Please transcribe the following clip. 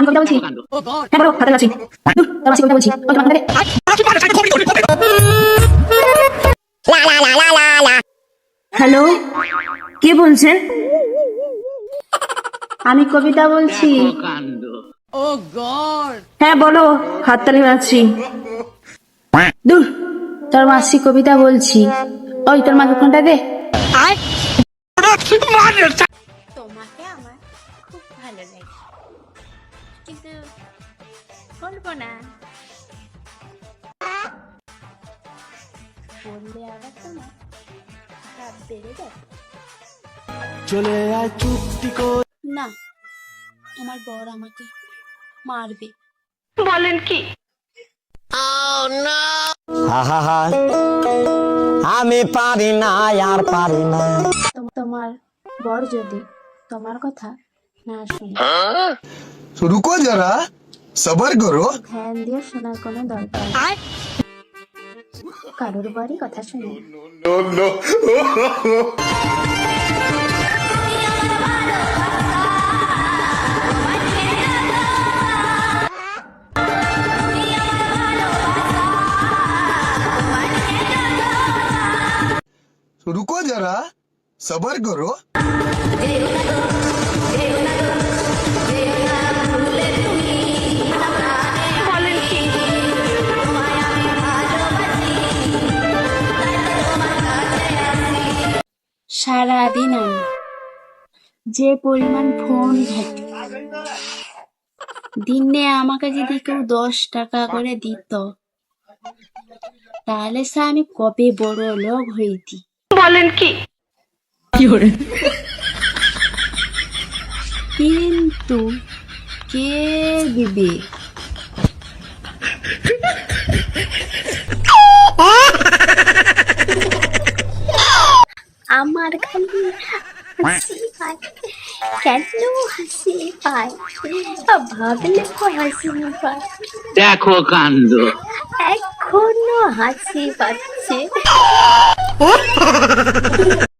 আমি কবিতা বলছি। হ্যাঁ বলো, হাতে আছি। তোর মাসি কবিতা বলছি। ওই তোমার দেবে। হ্যালো, কে বলছেন? আমি কবিতা বলছি। হ্যাঁ বলো, হাততালি মারছি। দূর, তোর মাসি কবিতা বলছি। ওই তোর মাকে ফোনটা দে। তোমাকে আমার খুব ভালো লাগে, কিন্তু বলবো না, বললে আবার তোমার রাত বেড়ে যাবে। চলে আয় চুপটি করে। না, আমার বর আমাকে মারবে। আহা, আমি পারি না, আর পারি না। তোমার বর যদি তোমার কথা না শুনে, रुको जरा सबर करो। ধ্যান দিয়ে শোনার কোনো দরকার নেই। কারোর বাড়ি কথা শুনে रुको जरा सबर करो। সারাদিন আমি যে পরিমাণ ফোন ঘাটি, দিনে আমাকে যদি কেউ 10 টাকা করে দিত, তাহলে সে আমি কবে বড় লোক হইতি। কিন্তু কে দিবে? আমার খালি হাসি পায়, কেন হাসি পায়, ভাবলে তো হাসি পায়। দেখো কাণ্ড। এখনো হাসি পাচ্ছে।